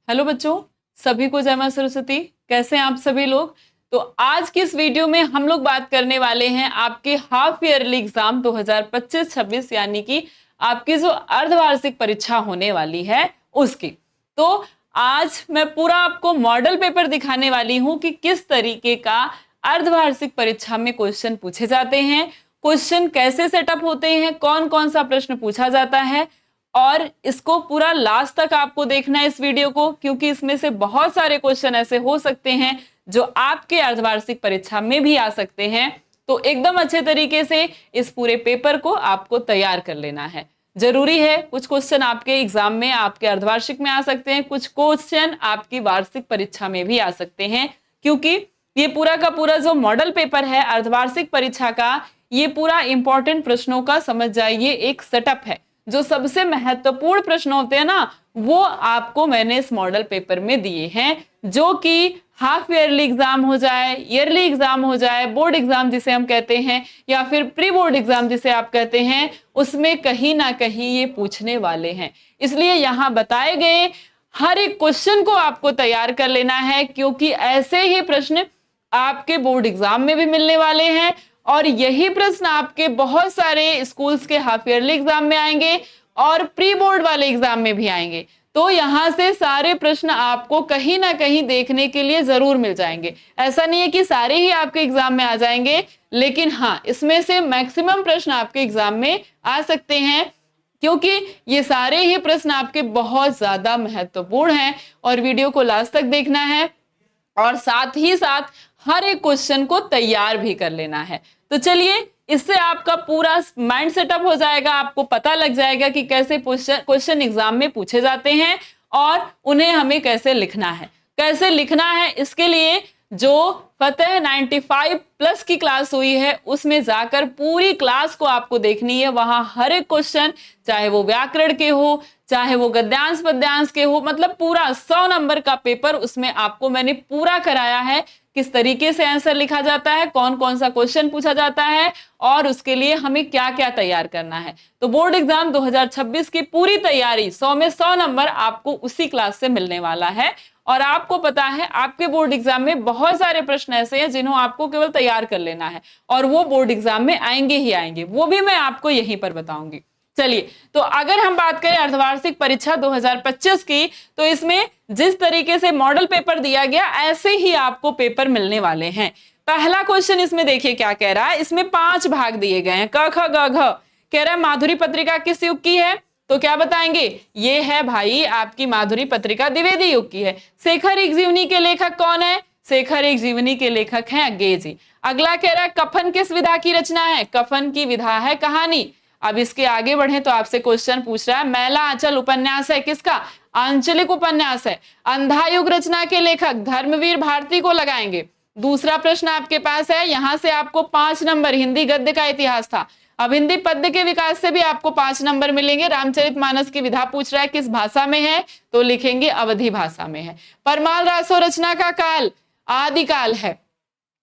Hello बच्चों, सभी को जय मां सरस्वती। कैसे हैं आप सभी लोग। तो आज की इस वीडियो में हम लोग बात करने वाले हैं आपके हाफ ईयरली एग्जाम 2025-26 यानी कि आपकी जो अर्धवार्षिक परीक्षा होने वाली है उसकी। तो आज मैं पूरा आपको मॉडल पेपर दिखाने वाली हूं कि किस तरीके का अर्धवार्षिक परीक्षा में क्वेश्चन पूछे जाते हैं, क्वेश्चन कैसे सेटअप होते हैं, कौन कौन सा प्रश्न पूछा जाता है। और इसको पूरा लास्ट तक आपको देखना है इस वीडियो को, क्योंकि इसमें से बहुत सारे क्वेश्चन ऐसे हो सकते हैं जो आपके अर्धवार्षिक परीक्षा में भी आ सकते हैं। तो एकदम अच्छे तरीके से इस पूरे पेपर को आपको तैयार कर लेना है। जरूरी है, कुछ क्वेश्चन आपके एग्जाम में, आपके अर्धवार्षिक में आ सकते हैं, कुछ क्वेश्चन आपकी वार्षिक परीक्षा में भी आ सकते हैं, क्योंकि ये पूरा का पूरा जो मॉडल पेपर है अर्धवार्षिक परीक्षा का, ये पूरा इंपॉर्टेंट प्रश्नों का समझ जाइए एक सेटअप है। जो सबसे महत्वपूर्ण प्रश्न होते हैं ना, वो आपको मैंने इस मॉडल पेपर में दिए हैं, जो कि हाफ ईयरली एग्जाम हो जाए, ईयरली एग्जाम हो जाए, बोर्ड एग्जाम जिसे हम कहते हैं, या फिर प्री बोर्ड एग्जाम जिसे आप कहते हैं, उसमें कहीं ना कहीं ये पूछने वाले हैं। इसलिए यहाँ बताए गए हर एक क्वेश्चन को आपको तैयार कर लेना है, क्योंकि ऐसे ही प्रश्न आपके बोर्ड एग्जाम में भी मिलने वाले हैं और यही प्रश्न आपके बहुत सारे स्कूल्स के हाफ ईयरली एग्जाम में आएंगे और प्री बोर्ड वाले एग्जाम में भी आएंगे। तो यहां से सारे प्रश्न आपको कहीं ना कहीं देखने के लिए जरूर मिल जाएंगे। ऐसा नहीं है कि सारे ही आपके एग्जाम में आ जाएंगे, लेकिन हाँ, इसमें से मैक्सिमम प्रश्न आपके एग्जाम में आ सकते हैं, क्योंकि ये सारे ही प्रश्न आपके बहुत ज्यादा महत्वपूर्ण हैं और वीडियो को लास्ट तक देखना है और साथ ही साथ हर एक क्वेश्चन को तैयार भी कर लेना है। तो चलिए, इससे आपका पूरा माइंड सेटअप हो जाएगा, आपको पता लग जाएगा कि कैसे क्वेश्चन एग्जाम में पूछे जाते हैं और उन्हें हमें कैसे लिखना है। कैसे लिखना है, इसके लिए जो फतेह 95+ की क्लास हुई है उसमें जाकर पूरी क्लास को आपको देखनी है। वहां हर एक क्वेश्चन, चाहे वो व्याकरण के हो, चाहे वो गद्यांश पद्यांश के हो, मतलब पूरा 100 नंबर का पेपर उसमें आपको मैंने पूरा कराया है। किस तरीके से आंसर लिखा जाता है, कौन कौन सा क्वेश्चन पूछा जाता है और उसके लिए हमें क्या क्या तैयार करना है। तो बोर्ड एग्जाम 2026 की पूरी तैयारी 100 में 100 नंबर आपको उसी क्लास से मिलने वाला है। और आपको पता है आपके बोर्ड एग्जाम में बहुत सारे प्रश्न ऐसे हैं जिन्हों आपको केवल तैयार कर लेना है और वो बोर्ड एग्जाम में आएंगे ही आएंगे, वो भी मैं आपको यहीं पर बताऊंगी। चलिए, तो अगर हम बात करें अर्धवार्षिक परीक्षा 2025 की, तो इसमें जिस तरीके से मॉडल पेपर दिया गया ऐसे ही आपको पेपर मिलने वाले हैं। पहला क्वेश्चन इसमें देखिए क्या कह रहा है। इसमें 5 भाग दिए गए हैं, क ख ग घ। कह रहा है माधुरी पत्रिका किस युग की है, तो क्या बताएंगे, ये है भाई आपकी माधुरी पत्रिका द्विवेदी युग की है। शेखर एक जीवनी के लेखक कौन है, शेखर एक जीवनी के लेखक हैं अज्ञे जी। अगला कह रहा है कफन किस विधा की रचना है, कफन की विधा है कहानी। अब इसके आगे बढ़े तो आपसे क्वेश्चन पूछ रहा है मैला आंचल उपन्यास है किसका, आंचलिक उपन्यास है। अंधा युग रचना के लेखक धर्मवीर भारती को लगाएंगे। दूसरा प्रश्न आपके पास है, यहां से आपको 5 नंबर, हिंदी गद्य का इतिहास था। अब हिंदी पद्य के विकास से भी आपको 5 नंबर मिलेंगे। रामचरितमानस की विधा पूछ रहा है किस भाषा में है, तो लिखेंगे अवधी भाषा में है। परमाल रासो रचना का काल आदिकाल है।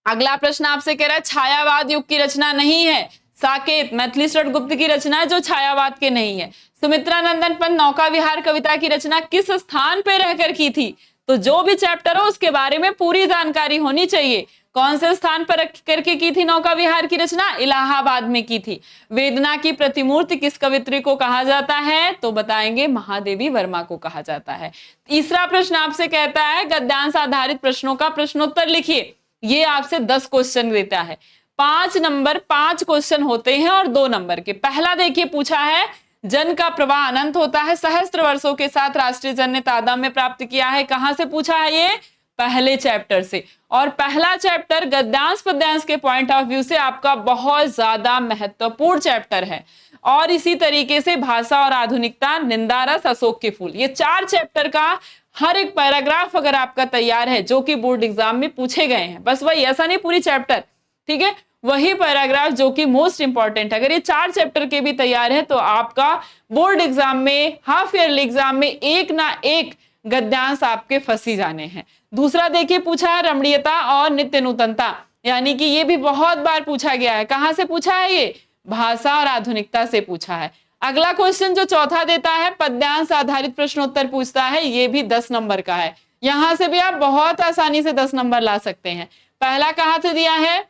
अगला प्रश्न आपसे कह रहा है छायावाद युग की रचना नहीं है, साकेत मैथिली गुप्त की रचना है जो छायावाद के नहीं है। सुमित्रा नंदन पंत नौका विहार कविता की रचना किस स्थान पर रहकर की थी, तो जो भी चैप्टर हो उसके बारे में पूरी जानकारी होनी चाहिए। कौन से स्थान पर करके की थी नौका विहार की रचना, इलाहाबाद में की थी। वेदना की प्रतिमूर्ति किस कवित्री को कहा जाता है, तो बताएंगे महादेवी वर्मा को कहा जाता है। तीसरा प्रश्न आपसे कहता है गद्यांश आधारित प्रश्नों का प्रश्नोत्तर लिखिए। ये आपसे 10 क्वेश्चन देता है, 5 नंबर 5 क्वेश्चन होते हैं और 2 नंबर के। पहला देखिए पूछा है जन का प्रवाह अनंत होता है, सहस्त्र वर्षों के साथ राष्ट्रीय जन ने तादात्म्य प्राप्त किया है। कहां से पूछा है, ये पहले चैप्टर से। और पहला चैप्टर गद्यांश पद्यांश के पॉइंट ऑफ व्यू से आपका बहुत ज्यादा महत्वपूर्ण चैप्टर है। और इसी तरीके से भाषा और आधुनिकता, निंदारस, अशोक के फूल, ये 4 चैप्टर का हर एक पैराग्राफ अगर आपका तैयार है जो कि बोर्ड एग्जाम में पूछे गए हैं, बस वही, ऐसा नहीं पूरी चैप्टर, ठीक है, वही पैराग्राफ जो कि मोस्ट इंपॉर्टेंट है, अगर ये 4 चैप्टर के भी तैयार है तो आपका बोर्ड एग्जाम में, हाफ ईयरली एग्जाम में एक ना एक गद्यांश आपके फंसी जाने हैं। दूसरा देखिए पूछा है रमणीयता और नित्य नूतनता, यानी कि ये भी बहुत बार पूछा गया है। कहां से पूछा है, ये भाषा और आधुनिकता से पूछा है। अगला क्वेश्चन जो चौथा देता है, पद्यांश आधारित प्रश्नोत्तर पूछता है, ये भी 10 नंबर का है। यहां से भी आप बहुत आसानी से 10 नंबर ला सकते हैं। पहला कहां से दिया है,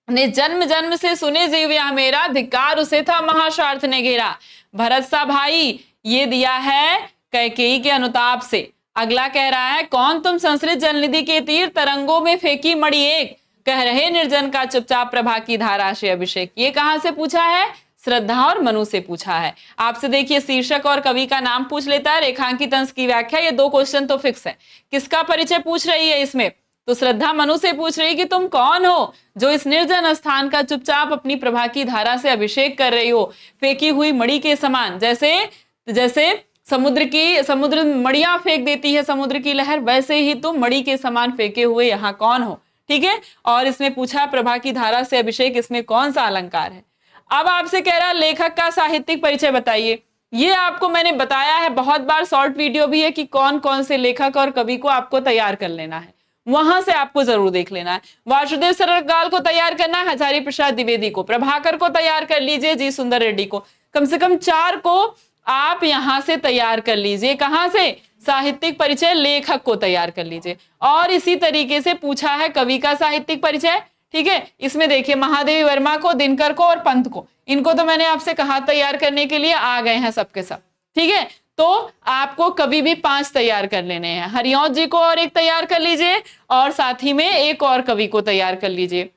ने जन्म जन्म से सुने जीव या मेरा, धिक्कार उसे था महास्वार्थ ने घेरा। भरत सा भाई, ये दिया है कैकेयी के अनुताप से। अगला कह रहा है, कौन तुम संस्कृत जलनिधि के तीर, तरंगों में फेंकी मणि एक, कह रहे निर्जन का चुपचाप प्रभा की धारा से अभिषेक। ये कहां से पूछा है, श्रद्धा और मनु से पूछा है। आपसे देखिए शीर्षक और कवि का नाम पूछ लेता है, रेखांकित अंश की व्याख्या, ये 2 क्वेश्चन तो फिक्स है। किसका परिचय पूछ रही है इसमें, तो श्रद्धा मनु से पूछ रही कि तुम कौन हो जो इस निर्जन स्थान का चुपचाप अपनी प्रभा की धारा से अभिषेक कर रही हो, फेंकी हुई मणि के समान। जैसे समुद्र मड़ियां फेंक देती है समुद्र की लहर, वैसे ही तुम मणि के समान फेंके हुए यहाँ कौन हो। ठीक है, और इसमें पूछा प्रभा की धारा से अभिषेक, इसमें कौन सा अलंकार है। अब आपसे कह रहा लेखक का साहित्यिक परिचय बताइए। ये आपको मैंने बताया है बहुत बार, शॉर्ट वीडियो भी है कि कौन कौन से लेखक और कवि को आपको तैयार कर लेना है, वहां से आपको जरूर देख लेना है। वासुदेव सरगाल को तैयार करना है, हजारी प्रसाद द्विवेदी को, प्रभाकर को तैयार कर लीजिए, जी सुंदर रेड्डी को, कम से कम 4 को आप यहां से तैयार कर लीजिए। कहां से, साहित्यिक परिचय लेखक को तैयार कर लीजिए। और इसी तरीके से पूछा है कवि का साहित्यिक परिचय। ठीक है, इसमें देखिए महादेवी वर्मा को, दिनकर को और पंत को, इनको तो मैंने आपसे कहा तैयार करने के लिए, आ गए हैं सबके सब। ठीक है, तो आपको कभी भी 5 तैयार कर लेने हैं। हरिऔध जी को और एक तैयार कर लीजिए, और साथ ही में एक और कवि को तैयार कर लीजिए।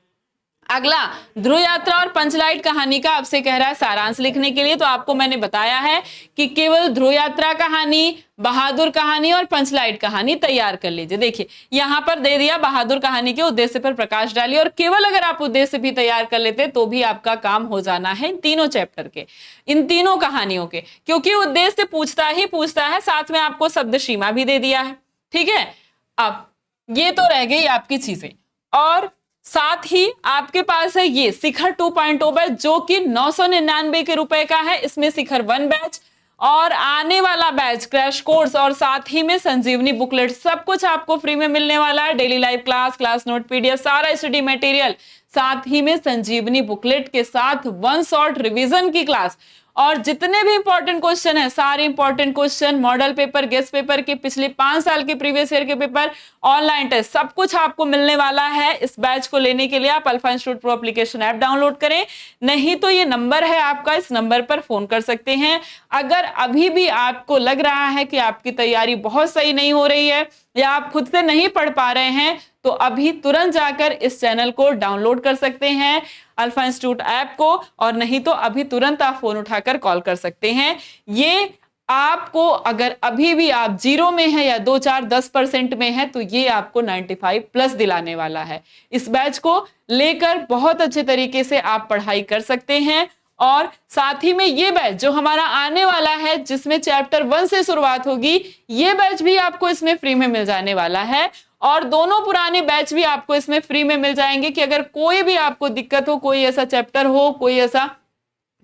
अगला, ध्रुव यात्रा और पंचलाइट कहानी का आपसे कह रहा है सारांश लिखने के लिए। तो आपको मैंने बताया है कि केवल ध्रुव यात्रा कहानी, बहादुर कहानी और पंचलाइट कहानी तैयार कर लीजिए। देखिए यहां पर दे दिया बहादुर कहानी के उद्देश्य पर प्रकाश डालिए, और केवल अगर आप उद्देश्य भी तैयार कर लेते तो भी आपका काम हो जाना है इन तीनों चैप्टर के, इन तीनों कहानियों के, क्योंकि उद्देश्य पूछता ही पूछता है, साथ में आपको शब्द सीमा भी दे दिया है। ठीक है, अब ये तो रह गई आपकी चीजें, और साथ ही आपके पास है ये शिखर 2.0 बैच, जो कि 999 के रुपए का है। इसमें शिखर 1 बैच और आने वाला बैच क्रैश कोर्स, और साथ ही में संजीवनी बुकलेट, सब कुछ आपको फ्री में मिलने वाला है। Daily live class, class note, PDF, सारा स्टडी मटेरियल, साथ ही में संजीवनी बुकलेट के साथ 1 शॉर्ट रिवीजन की क्लास, और जितने भी इंपॉर्टेंट क्वेश्चन है, सारे important question, model paper, guest paper के पिछले 5 साल के प्रीवियस ईयर के पेपर, ऑनलाइन टेस्ट, सब कुछ आपको मिलने वाला है। इस बैच को लेने के लिए आप alpha institute pro application app download करें, नहीं तो ये नंबर है आपका, इस नंबर पर फोन कर सकते हैं। अगर अभी भी आपको लग रहा है कि आपकी तैयारी बहुत सही नहीं हो रही है, या आप खुद से नहीं पढ़ पा रहे हैं, तो अभी तुरंत जाकर इस चैनल को डाउनलोड कर सकते हैं, अल्फा इंस्टीट्यूट ऐप को, और नहीं तो अभी तुरंत आप फोन उठाकर कॉल कर सकते हैं। ये आपको, अगर अभी भी आप 0 में है या 2, 4, 10% में है, तो ये आपको 95+ दिलाने वाला है। इस बैच को लेकर बहुत अच्छे तरीके से आप पढ़ाई कर सकते हैं। और साथ ही में ये बैच जो हमारा आने वाला है, जिसमें चैप्टर 1 से शुरुआत होगी, ये बैच भी आपको इसमें फ्री में मिल जाने वाला है। और दोनों पुराने बैच भी आपको इसमें फ्री में मिल जाएंगे कि अगर कोई भी आपको दिक्कत हो, कोई ऐसा चैप्टर हो, कोई ऐसा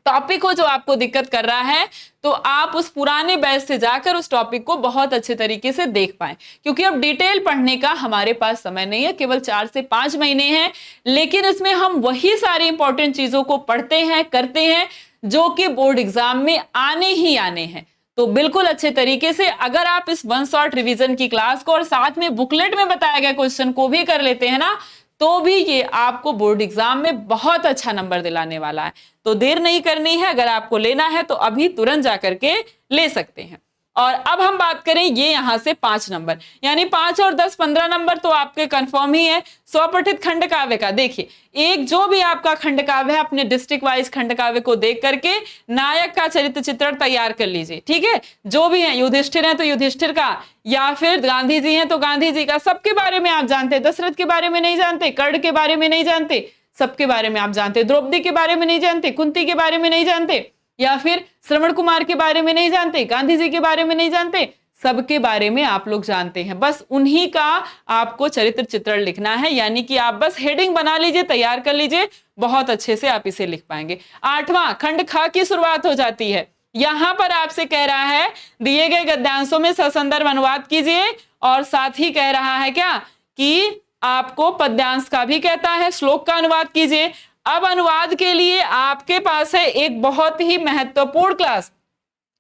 टॉपिक हो जो आपको दिक्कत कर रहा है, तो आप उस पुराने बैच से जाकर उस टॉपिक को बहुत अच्छे तरीके से देख पाएं। क्योंकि अब डिटेल पढ़ने का हमारे पास समय नहीं है, केवल 4 से 5 महीने हैं, लेकिन इसमें हम वही सारी इंपॉर्टेंट चीजों को पढ़ते हैं, करते हैं, जो कि बोर्ड एग्जाम में आने ही आने हैं। तो बिल्कुल अच्छे तरीके से अगर आप इस 1 शॉर्ट रिवीजन की क्लास को और साथ में बुकलेट में बताया गया क्वेश्चन को भी कर लेते हैं ना, तो भी ये आपको बोर्ड एग्जाम में बहुत अच्छा नंबर दिलाने वाला है। तो देर नहीं करनी है, अगर आपको लेना है तो अभी तुरंत जाकर के ले सकते हैं। और अब हम बात करें ये यहां से 5 नंबर, यानी 5 और 10, 15 नंबर तो आपके कंफर्म ही है। स्वपठित खंड काव्य का देखिए, एक जो भी आपका खंड काव्य है, अपने डिस्ट्रिक्ट वाइज खंड काव्य को देख करके नायक का चरित्र चित्रण तैयार कर लीजिए। ठीक है, जो भी है, युधिष्ठिर है तो युधिष्ठिर का, या फिर गांधी जी हैं तो गांधी जी का, सबके बारे में आप जानते हैं। दशरथ के बारे में नहीं जानते, कर्ण के बारे में नहीं जानते, सबके बारे में आप जानते। द्रौपदी के बारे में नहीं जानते, कुंती के बारे में नहीं जानते, या फिर श्रवण कुमार के बारे में नहीं जानते, गांधी जी के बारे में नहीं जानते, सबके बारे में आप लोग जानते हैं। बस उन्हीं का आपको चरित्र चित्रण लिखना है, यानी कि आप बस हेडिंग बना लीजिए, तैयार कर लीजिए, बहुत अच्छे से आप इसे लिख पाएंगे। 8वां खंड ख की शुरुआत हो जाती है। यहां पर आपसे कह रहा है दिए गए गद्यांशों में ससंदर्भ अनुवाद कीजिए, और साथ ही कह रहा है क्या कि आपको पद्यांश का भी कहता है, श्लोक का अनुवाद कीजिए। अब अनुवाद के लिए आपके पास है एक बहुत ही महत्वपूर्ण क्लास,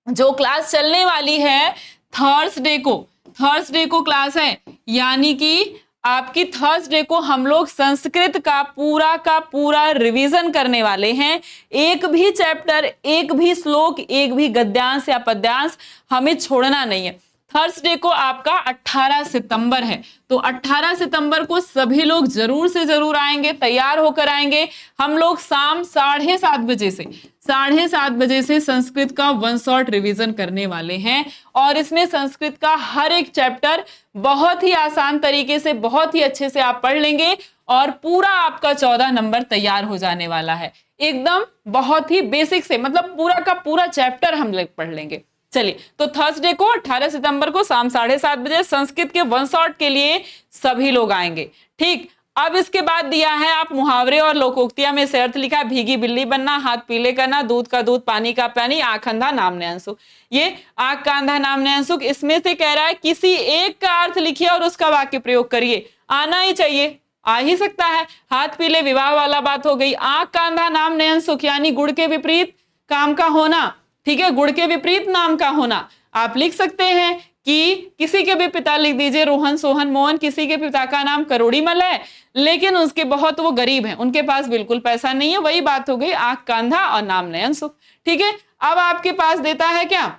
जो क्लास चलने वाली है थर्सडे को क्लास है, यानी कि आपकी थर्सडे को हम लोग संस्कृत का पूरा रिवीजन करने वाले हैं। एक भी चैप्टर, एक भी श्लोक, एक भी गद्यांश या पद्यांश हमें छोड़ना नहीं है। थर्सडे को आपका 18 सितंबर है, तो 18 सितंबर को सभी लोग जरूर से जरूर आएंगे, तैयार होकर आएंगे। हम लोग शाम 7:30 बजे से संस्कृत का वन शॉट रिवीजन करने वाले हैं, और इसमें संस्कृत का हर एक चैप्टर बहुत ही आसान तरीके से, बहुत ही अच्छे से आप पढ़ लेंगे, और पूरा आपका 14 नंबर तैयार हो जाने वाला है। एकदम बहुत ही बेसिक से, मतलब पूरा का पूरा चैप्टर हम लोग पढ़ लेंगे। चलिए, तो थर्सडे को 18 सितंबर को शाम 7:30 बजे संस्कृत के वन शॉट के लिए सभी लोग आएंगे। ठीक, अब इसके बाद दिया है आप मुहावरे और लोकोक्तियां में से अर्थ लिखा, भीगी बिल्ली बनना, हाथ पीले करना, दूध का दूध, पानी का पानी, आंख अंधा नाम ने अंशुक। ये आंख का अंधा नाम ने अंशुक, इसमें से कह रहा है किसी एक का अर्थ लिखिए और उसका वाक्य प्रयोग करिए। आना ही चाहिए, आ ही सकता है। हाथ पीले विवाह वाला बात हो गई, आंख का अंधा नाम ने अंशुक यानी गुड़ के विपरीत काम का होना। ठीक है, गुड़ के विपरीत नाम का होना। आप लिख सकते हैं कि किसी के भी पिता लिख दीजिए रोहन, सोहन, मोहन, किसी के पिता का नाम करोड़ीमल है, लेकिन उसके बहुत वो गरीब हैं, उनके पास बिल्कुल पैसा नहीं है। वही बात हो गई आंख का अंधा और नाम नयन सुख। ठीक है, अब आपके पास देता है क्या,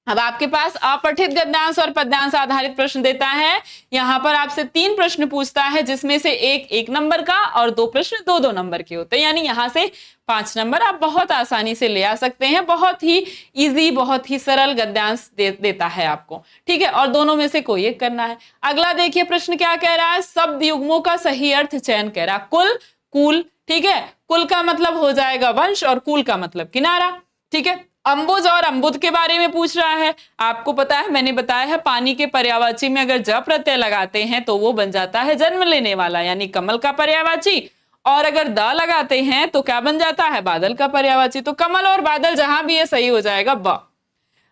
अब आपके पास अपठित गद्यांश और पद्यांश आधारित प्रश्न देता है। यहां पर आपसे 3 प्रश्न पूछता है, जिसमें से एक 1 नंबर का और 2 प्रश्न 2-2 नंबर के होते हैं, यानी यहां से 5 नंबर आप बहुत आसानी से ले आ सकते हैं। बहुत ही इजी, बहुत ही सरल गद्यांश देता है आपको। ठीक है, और दोनों में से कोई एक करना है। अगला देखिए प्रश्न क्या कह रहा है, शब्द युग्मों का सही अर्थ चयन कह रहा है। कुल, कुल, ठीक है, कुल का मतलब हो जाएगा वंश और कुल का मतलब किनारा। ठीक है, अंबुज और अंबुद के बारे में पूछ रहा है। आपको पता है, मैंने बताया है, पानी के पर्यायवाची में अगर ज प्रत्यय लगाते हैं तो वो बन जाता है जन्म लेने वाला, यानी कमल का पर्यायवाची, और अगर द लगाते हैं तो क्या बन जाता है, बादल का पर्यायवाची। तो कमल और बादल जहां भी है सही हो जाएगा ब।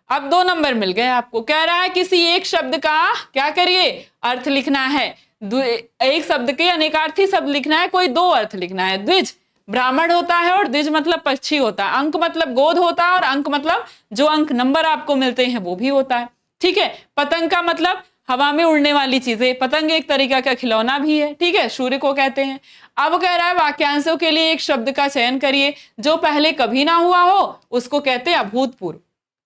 अब 2 नंबर मिल गए आपको। कह रहा है किसी एक शब्द का क्या करिए, अर्थ लिखना है। एक शब्द के अनेकार्थी शब्द लिखना है, कोई 2 अर्थ लिखना है। द्विज ब्राह्मण होता है और द्विज मतलब पक्षी होता है। अंक मतलब गोद होता है और अंक मतलब जो अंक नंबर आपको मिलते हैं वो भी होता है। ठीक है, पतंग का मतलब हवा में उड़ने वाली चीजें, पतंग एक तरीका का खिलौना भी है। ठीक है, सूर्य को कहते हैं। अब कह रहा है वाक्यांशों के लिए एक शब्द का चयन करिए जो पहले कभी ना हुआ हो, उसको कहते हैं अभूतपूर्व।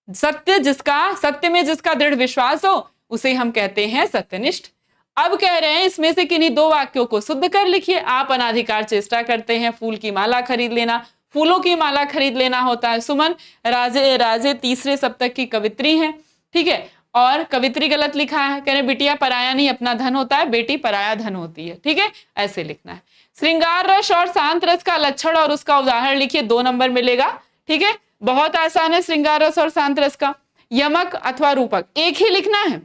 सत्य में जिसका दृढ़ विश्वास हो उसे हम कहते हैं सत्यनिष्ठ। अब कह रहे हैं इसमें से किन्हीं 2 वाक्यों को शुद्ध कर लिखिए। आप अनाधिकार चेष्टा करते हैं, फूल की माला खरीद लेना, फूलों की माला खरीद लेना होता है। सुमन राजे 3रे सप्तक की कवित्री है। ठीक है, और कवित्री गलत लिखा है। कह रहे बिटिया पराया नहीं अपना धन होता है, बेटी पराया धन होती है। ठीक है, ऐसे लिखना है। श्रृंगार रस और शांत रस का लक्षण और उसका उदाहरण लिखिए, 2 नंबर मिलेगा। ठीक है, बहुत आसान है श्रृंगार रस और शांत रस का। यमक अथवा रूपक एक ही लिखना है,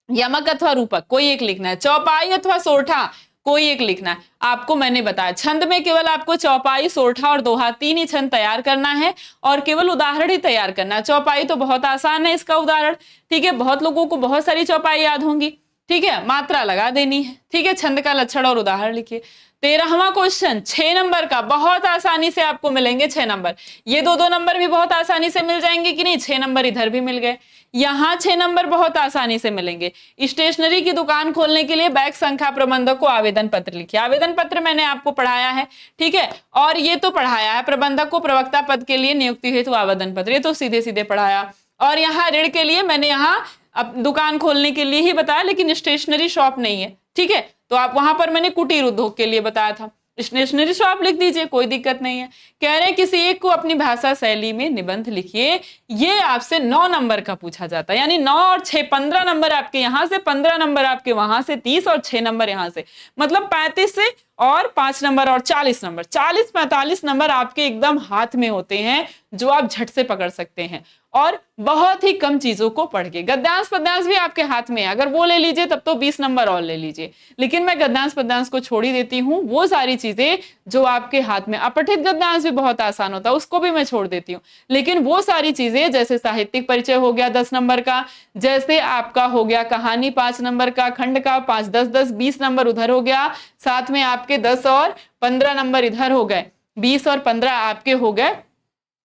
यमक अथवा रूपक कोई एक लिखना है। चौपाई अथवा सोरठा कोई एक लिखना है। आपको मैंने बताया छंद में केवल आपको चौपाई, सोरठा और दोहा 3 ही छंद तैयार करना है और केवल उदाहरण ही तैयार करना है। चौपाई तो बहुत आसान है, इसका उदाहरण। ठीक है, बहुत लोगों को बहुत सारी चौपाई याद होंगी। ठीक है, मात्रा लगा देनी है। ठीक है, छंद का लक्षण और उदाहरण लिखिए। 13वां क्वेश्चन 6 नंबर का, बहुत आसानी से आपको मिलेंगे 6 नंबर। ये 2-2 नंबर भी बहुत आसानी से मिल जाएंगे कि नहीं, 6 नंबर इधर भी मिल गए। यहाँ 6 नंबर बहुत आसानी से मिलेंगे। स्टेशनरी की दुकान खोलने के लिए बैंक संख्या प्रबंधक को आवेदन पत्र लिखिए। आवेदन पत्र मैंने आपको पढ़ाया है। ठीक है, और ये तो पढ़ाया है प्रबंधक को प्रवक्ता पद के लिए नियुक्ति हेतु आवेदन पत्र, ये तो सीधे सीधे पढ़ाया। और यहाँ ऋण के लिए मैंने यहाँ अब दुकान खोलने के लिए ही बताया, लेकिन स्टेशनरी शॉप नहीं है। ठीक है, तो आप वहां पर मैंने कुटीर उद्योग के लिए बताया था। स्टेशनरी शॉप लिख दीजिए, कोई दिक्कत नहीं है। कह रहे हैं किसी एक को अपनी भाषा शैली में निबंध लिखिए। ये आपसे 9 नंबर का पूछा जाता है, यानी 9 और 6 15 नंबर आपके यहाँ से, 15 नंबर आपके वहां से, 30 और 6 नंबर यहाँ से, मतलब 35 से और 5 नंबर और 40 नंबर, 40-45 नंबर आपके एकदम हाथ में होते हैं जो आप झट से पकड़ सकते हैं। और बहुत ही कम चीजों को पढ़ के, गद्यांश पद्यांश भी आपके हाथ में है, अगर वो ले लीजिए तब तो 20 नंबर और ले लीजिए, लेकिन मैं गद्यांश पद्यांश को छोड़ ही देती हूँ। वो सारी चीजें जो आपके हाथ में, अपठित गद्यांश भी बहुत आसान होता है, उसको भी मैं छोड़ देती हूँ, लेकिन वो सारी चीजें जैसे साहित्यिक परिचय हो गया 10 नंबर का, जैसे आपका हो गया कहानी 5 नंबर का, खंड का 5, 10, 10, 20 नंबर उधर हो गया, साथ में आपके 10 और 15 नंबर इधर हो गए। 20 और 15 आपके हो गए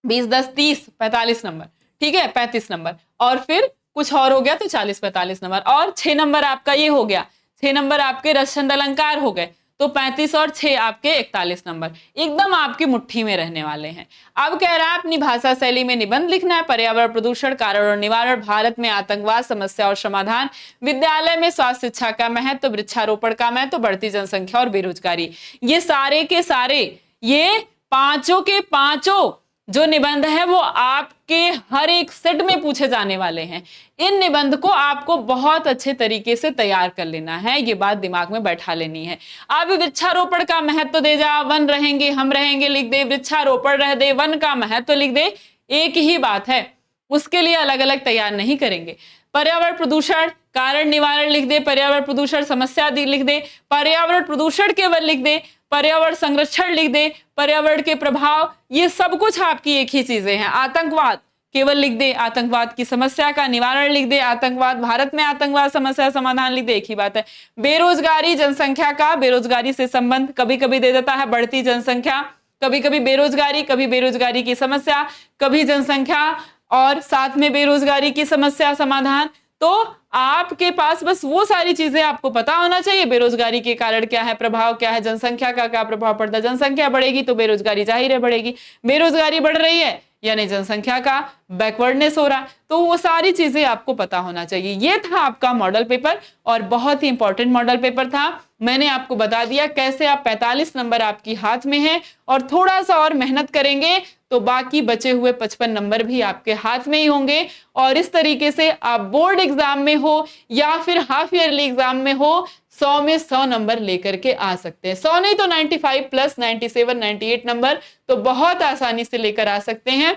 20 10 30 45 नंबर, ठीक है, 35 नंबर, और फिर कुछ और हो गया तो 40 45 नंबर, और 6 नंबर आपका ये हो गया, 6 नंबर आपके रसछंद अलंकार हो गए, तो 35 और 6 आपके 41 नंबर एकदम आपकी मुट्ठी में रहने वाले हैं। अब कह रहा है अपनी भाषा शैली में निबंध लिखना है। पर्यावरण प्रदूषण, कारण और निवारण, भारत में आतंकवाद, समस्या और समाधान, विद्यालय में स्वास्थ्य शिक्षा का महत्व, वृक्षारोपण का महत्व, बढ़ती जनसंख्या और बेरोजगारी। ये सारे के सारे, ये पांचों के पांचों जो निबंध है वो आपके हर एक सेट में पूछे जाने वाले हैं। इन निबंध को आपको बहुत अच्छे तरीके से तैयार कर लेना है, ये बात दिमाग में बैठा लेनी है। अब वृक्षारोपण का महत्व दे जा, वन रहेंगे हम रहेंगे लिख दे, वृक्षारोपण रह दे, वन का महत्व लिख दे, एक ही बात है, उसके लिए अलग अलग तैयार नहीं करेंगे। पर्यावरण प्रदूषण, कारण निवारण लिख दे, पर्यावरण प्रदूषण समस्या लिख दे, पर्यावरण प्रदूषण केवल लिख दे, पर्यावरण संरक्षण लिख दे, पर्यावरण के प्रभाव, ये सब कुछ आपकी एक ही चीजें हैं। आतंकवाद केवल लिख दे, आतंकवाद की समस्या का निवारण लिख दे, आतंकवाद, भारत में आतंकवाद समस्या समाधान लिख दे, एक ही बात है। बेरोजगारी, जनसंख्या का, बेरोजगारी से संबंध, कभी कभी दे देता है बढ़ती जनसंख्या, कभी कभी बेरोजगारी, कभी बेरोजगारी की समस्या, कभी जनसंख्या और साथ में बेरोजगारी की समस्या समाधान। तो आपके पास बस वो सारी चीजें आपको पता होना चाहिए। बेरोजगारी के कारण क्या है, प्रभाव क्या है, जनसंख्या का क्या प्रभाव पड़ता है, जनसंख्या बढ़ेगी तो बेरोजगारी जाहिर है बढ़ेगी, बेरोजगारी बढ़ रही है यानी जनसंख्या का बैकवर्डनेस हो रहा है, तो वो सारी चीजें आपको पता होना चाहिए। ये था आपका मॉडल पेपर और बहुत ही इंपॉर्टेंट मॉडल पेपर था। मैंने आपको बता दिया कैसे आप 45 नंबर आपकी हाथ में है और थोड़ा सा और मेहनत करेंगे तो बाकी बचे हुए 55 नंबर भी आपके हाथ में ही होंगे। और इस तरीके से आप बोर्ड एग्जाम में हो या फिर हाफ ईयरली एग्जाम में हो 100 में 100 नंबर लेकर के आ सकते हैं। 100 नहीं तो 95 प्लस 97 98 नंबर तो बहुत आसानी से लेकर आ सकते हैं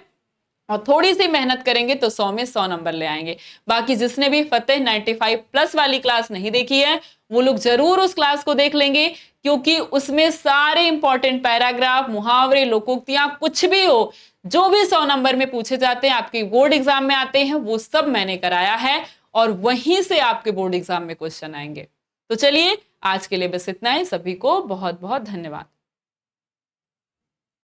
और थोड़ी सी मेहनत करेंगे तो 100 में 100 नंबर ले आएंगे। बाकी जिसने भी फतेह 95 प्लस वाली क्लास नहीं देखी है वो लोग जरूर उस क्लास को देख लेंगे, क्योंकि उसमें सारे इंपॉर्टेंट पैराग्राफ, मुहावरे, लोकोक्तियां, कुछ भी हो जो भी 100 नंबर में पूछे जाते हैं, आपके बोर्ड एग्जाम में आते हैं, वो सब मैंने कराया है और वहीं से आपके बोर्ड एग्जाम में क्वेश्चन आएंगे। तो चलिए आज के लिए बस इतना ही। सभी को बहुत बहुत धन्यवाद।